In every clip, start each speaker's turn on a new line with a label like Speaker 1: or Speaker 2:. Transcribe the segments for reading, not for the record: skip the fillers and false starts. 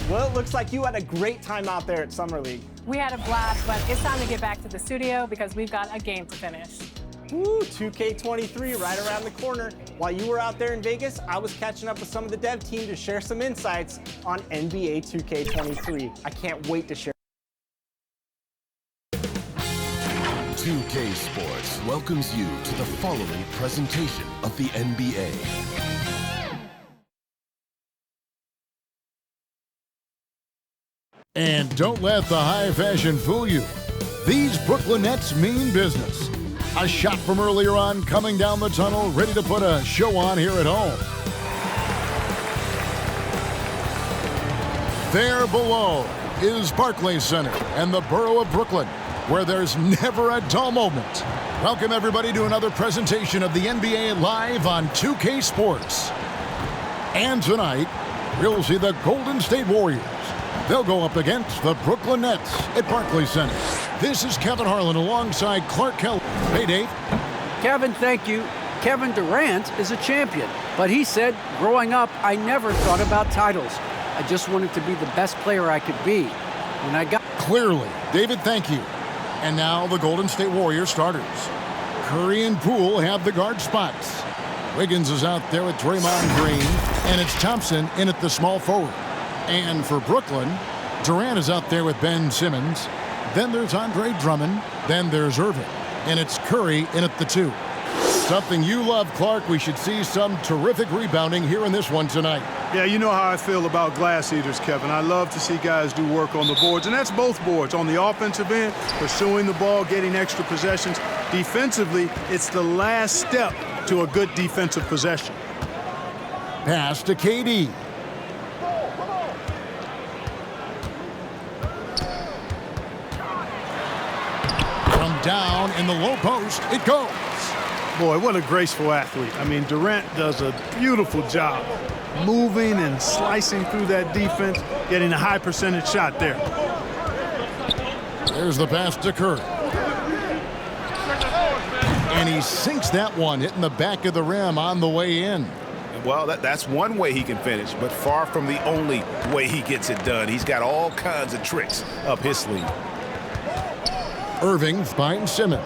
Speaker 1: Well, it looks like you had a great time out there at Summer League.
Speaker 2: We had a blast, but it's time to get back to the studio because we've got a game to finish.
Speaker 1: Woo, 2K23 right around the corner. While you were out there in Vegas, I was catching up with some of the dev team to share some insights on NBA 2K23. I can't wait to share.
Speaker 3: 2K Sports welcomes you to the following presentation of the NBA.
Speaker 4: And don't let the high fashion fool you. These Brooklyn Nets mean business. A shot from earlier on coming down the tunnel, ready to put a show on here at home. There below is Barclays Center and the borough of Brooklyn, where there's never a dull moment. Welcome everybody to another presentation of the NBA live on 2K Sports. And tonight, we'll see the Golden State Warriors. They'll go up against the Brooklyn Nets at Barclays Center. This is Kevin Harlan alongside Clark Kelly. Hey, Dave.
Speaker 5: Kevin, thank you. Kevin Durant is a champion, but he said, growing up, I never thought about titles. I just wanted to be the best player I could be. When I got...
Speaker 4: Clearly. David, thank you. And now the Golden State Warriors starters. Curry and Poole have the guard spots. Wiggins is out there with Draymond Green, and it's Thompson in at the small forward. And for Brooklyn, Durant is out there with Ben Simmons. Then there's Andre Drummond. Then there's Irving. And it's Curry in at the 2. Something you love, Clark. We should see some terrific rebounding here in this one tonight.
Speaker 6: Yeah, you know how I feel about glass eaters, Kevin. I love to see guys do work on the boards, and that's both boards. On the offensive end, pursuing the ball, getting extra possessions. Defensively, it's the last step to a good defensive possession.
Speaker 4: Pass to KD. Down in the low post, it goes.
Speaker 6: Boy, what a graceful athlete. I mean, Durant does a beautiful job moving and slicing through that defense, getting a high percentage shot there.
Speaker 4: There's the pass to Curry. And he sinks that one, hitting the back of the rim on the way in.
Speaker 7: Well, that's one way he can finish, but far from the only way he gets it done. He's got all kinds of tricks up his sleeve.
Speaker 4: Irving finds Simmons.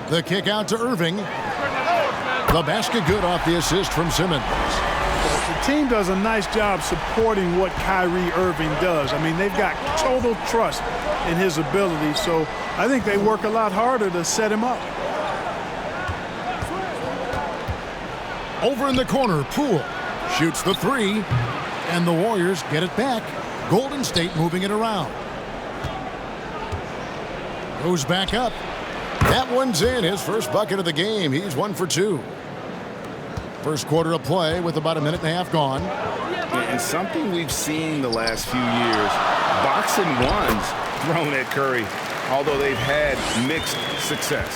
Speaker 4: The kick out to Irving. The basket good off the assist from Simmons.
Speaker 6: The team does a nice job supporting what Kyrie Irving does. I mean, they've got total trust in his ability, so I think they work a lot harder to set him up.
Speaker 4: Over in the corner, Poole shoots the 3, and the Warriors get it back. Golden State moving it around. Goes back up. That one's in. His first bucket of the game. He's 1 for 2. First quarter of play with about a minute and a half gone.
Speaker 7: And something we've seen the last few years, boxing ones thrown at Curry, although they've had mixed success.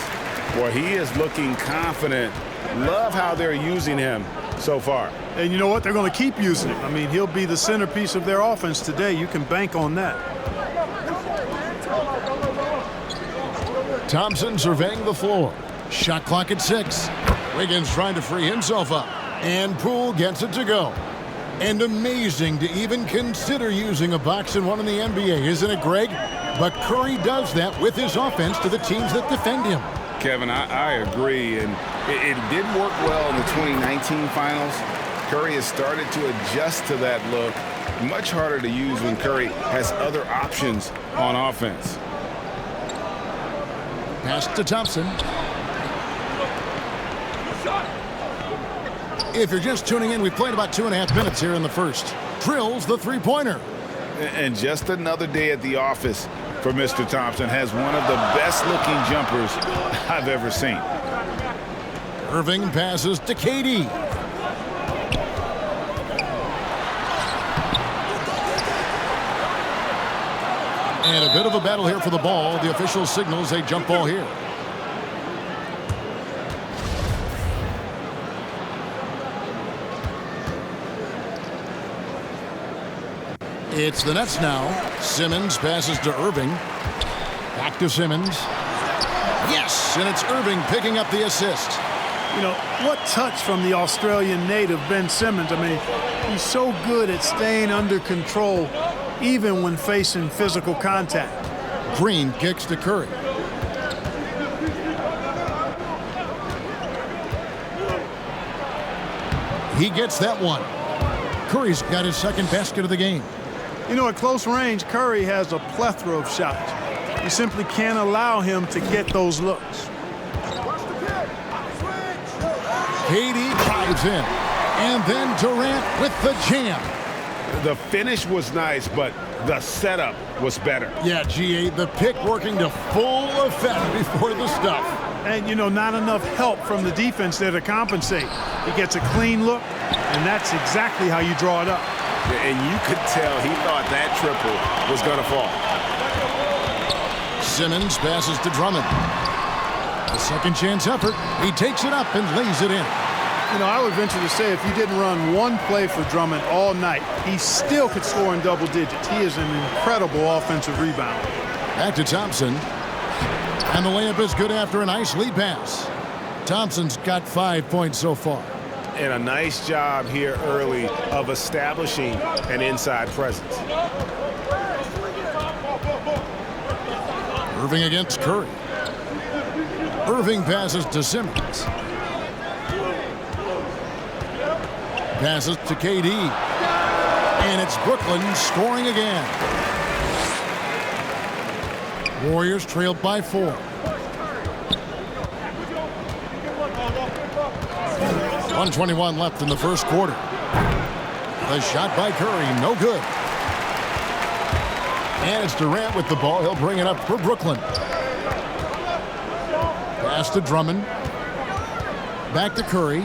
Speaker 7: Well, he is looking confident. Love how they're using him so far.
Speaker 6: And you know what? They're going to keep using him. I mean, he'll be the centerpiece of their offense today. You can bank on that.
Speaker 4: Thompson surveying the floor. Shot clock at 6. Wiggins trying to free himself up. And Poole gets it to go. And amazing to even consider using a box and one in the NBA, isn't it, Greg? But Curry does that with his offense to the teams that defend him.
Speaker 7: Kevin, I agree. And it did work well in the 2019 finals. Curry has started to adjust to that look. Much harder to use when Curry has other options on offense.
Speaker 4: Pass to Thompson. If you're just tuning in, we've played about 2.5 minutes here in the first. Drills the 3-pointer.
Speaker 7: And just another day at the office for Mr. Thompson. Has one of the best-looking jumpers I've ever seen.
Speaker 4: Irving passes to KD. And a bit of a battle here for the ball. The official signals a jump ball here. It's the Nets now. Simmons passes to Irving. Back to Simmons. Yes, and it's Irving picking up the assist.
Speaker 6: You know, what touch from the Australian native, Ben Simmons. I mean, he's so good at staying under control, even when facing physical contact.
Speaker 4: Green kicks to Curry. He gets that one. Curry's got his second basket of the game.
Speaker 6: You know, at close range, Curry has a plethora of shots. You simply can't allow him to get those looks.
Speaker 4: KD drives in. And then Durant with the jam.
Speaker 7: The finish was nice, but the setup was better.
Speaker 4: Yeah, G.A., the pick working to full effect before the stuff.
Speaker 6: And, you know, not enough help from the defense there to compensate. He gets a clean look, and that's exactly how you draw it up.
Speaker 7: And you could tell he thought that triple was going to fall.
Speaker 4: Simmons passes to Drummond. A second chance effort. He takes it up and lays it in.
Speaker 6: You know, I would venture to say if you didn't run one play for Drummond all night, he still could score in double digits. He is an incredible offensive rebounder.
Speaker 4: Back to Thompson. And the layup is good after a nice lead pass. Thompson's got 5 points so far.
Speaker 7: And a nice job here early of establishing an inside presence.
Speaker 4: Irving against Curry. Irving passes to Simmons. Passes to KD. And it's Brooklyn scoring again. Warriors trailed by 4. 1:21 left in the first quarter. The shot by Curry, no good. And it's Durant with the ball. He'll bring it up for Brooklyn. Pass to Drummond. Back to Curry.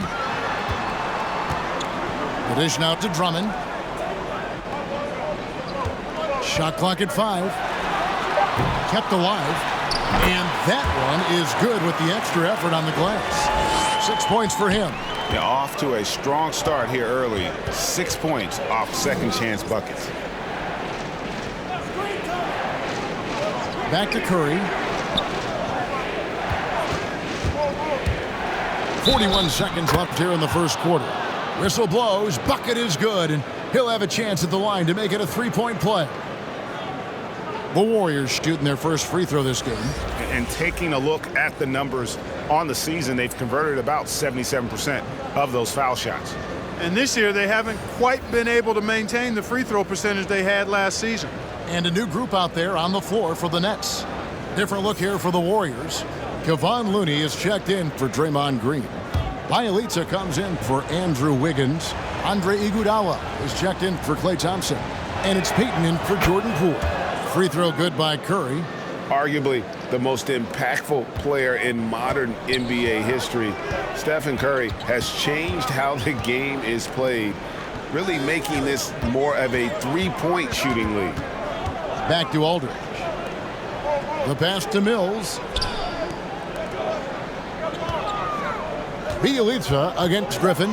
Speaker 4: The dish now to Drummond. Shot clock at 5. Kept alive. And that one is good with the extra effort on the glass. 6 points for him.
Speaker 7: Yeah, off to a strong start here early. 6 points off second chance buckets.
Speaker 4: Back to Curry. 41 seconds left here in the first quarter. Whistle blows, bucket is good, and he'll have a chance at the line to make it a 3-point play. The Warriors shooting their first free throw this game.
Speaker 7: And taking a look at the numbers on the season, they've converted about 77% of those foul shots.
Speaker 6: And this year, they haven't quite been able to maintain the free throw percentage they had last season.
Speaker 4: And a new group out there on the floor for the Nets. Different look here for the Warriors. Kevon Looney is checked in for Draymond Green. Bielitsa comes in for Andrew Wiggins. Andre Iguodala is checked in for Klay Thompson. And it's Peyton in for Jordan Poole. Free throw good by Curry.
Speaker 7: Arguably the most impactful player in modern NBA history, Stephen Curry has changed how the game is played, really making this more of a three-point shooting league.
Speaker 4: Back to Aldridge. The pass to Mills. Bielitsa against Griffin.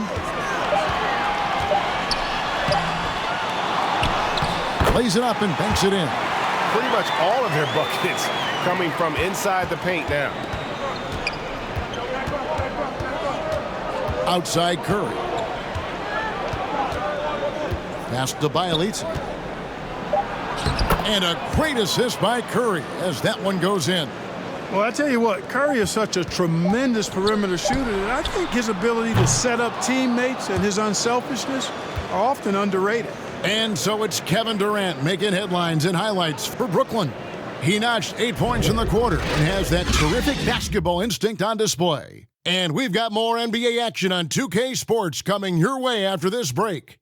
Speaker 4: Plays it up and banks it in.
Speaker 7: Pretty much all of their buckets coming from inside the paint now.
Speaker 4: Outside Curry. Pass to Bielitsa. And a great assist by Curry as that one goes in.
Speaker 6: Well, I tell you what, Curry is such a tremendous perimeter shooter that I think his ability to set up teammates and his unselfishness are often underrated.
Speaker 4: And so it's Kevin Durant making headlines and highlights for Brooklyn. He notched 8 points in the quarter and has that terrific basketball instinct on display. And we've got more NBA action on 2K Sports coming your way after this break.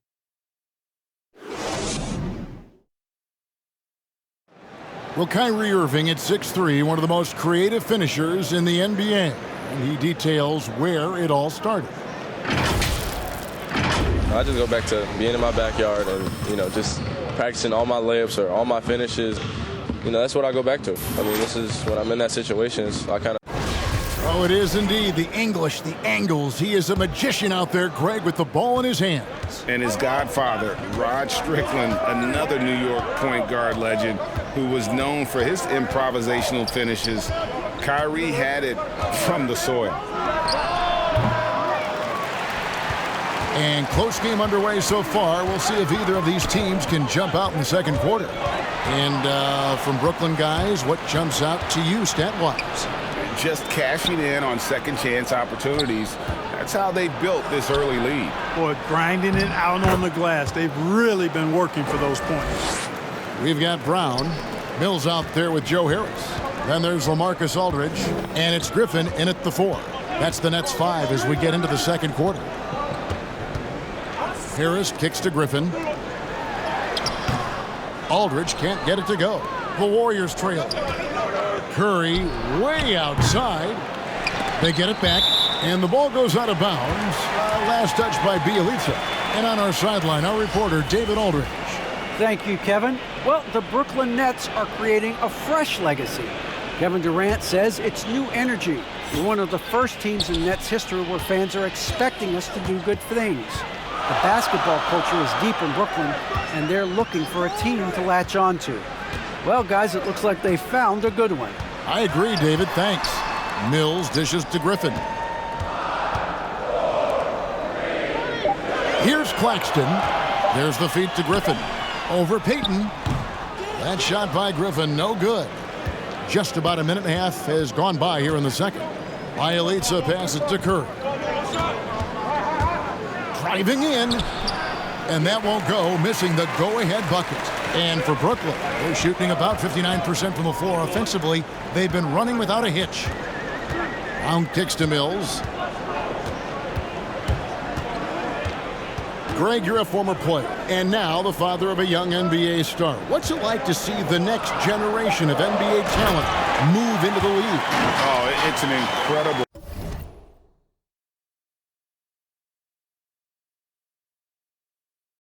Speaker 4: Well, Kyrie Irving at 6'3", one of the most creative finishers in the NBA. And he details where it all started.
Speaker 8: I just go back to being in my backyard and, just practicing all my layups or all my finishes. That's what I go back to. I mean, this is when I'm in that situation, so I kind of...
Speaker 4: Oh, it is indeed. The English, the angles. He is a magician out there, Greg, with the ball in his hands.
Speaker 7: And his godfather, Rod Strickland, another New York point guard legend who was known for his improvisational finishes. Kyrie had it from the soil.
Speaker 4: And close game underway so far. We'll see if either of these teams can jump out in the second quarter. And from Brooklyn, guys, what jumps out to you stat-wise?
Speaker 7: Just cashing in on second chance opportunities. That's how they built this early lead.
Speaker 6: Boy, grinding it out on the glass. They've really been working for those points.
Speaker 4: We've got Brown. Mills out there with Joe Harris. Then there's LaMarcus Aldridge. And it's Griffin in at the 4. That's the Nets 5 as we get into the second quarter. Harris kicks to Griffin. Aldridge can't get it to go. The Warriors trail. Curry way outside. They get it back, and the ball goes out of bounds. Last touch by Bjelica. And on our sideline, our reporter, David Aldridge.
Speaker 5: Thank you, Kevin. Well, the Brooklyn Nets are creating a fresh legacy. Kevin Durant says it's new energy. We're one of the first teams in Nets history where fans are expecting us to do good things. The basketball culture is deep in Brooklyn, and they're looking for a team to latch on to. Well, guys, it looks like they found a good one.
Speaker 4: I agree, David. Thanks. Mills dishes to Griffin. Here's Claxton. There's the feed to Griffin. Over Payton. That shot by Griffin, no good. Just about a minute and a half has gone by here in the second. Bjelica passes to Curry. Driving in, and that won't go, missing the go-ahead bucket. And for Brooklyn, they're shooting about 59% from the floor offensively. They've been running without a hitch. Brown kicks to Mills. Greg, you're a former player, and now the father of a young NBA star. What's it like to see the next generation of NBA talent move into the league?
Speaker 7: Oh, it's an incredible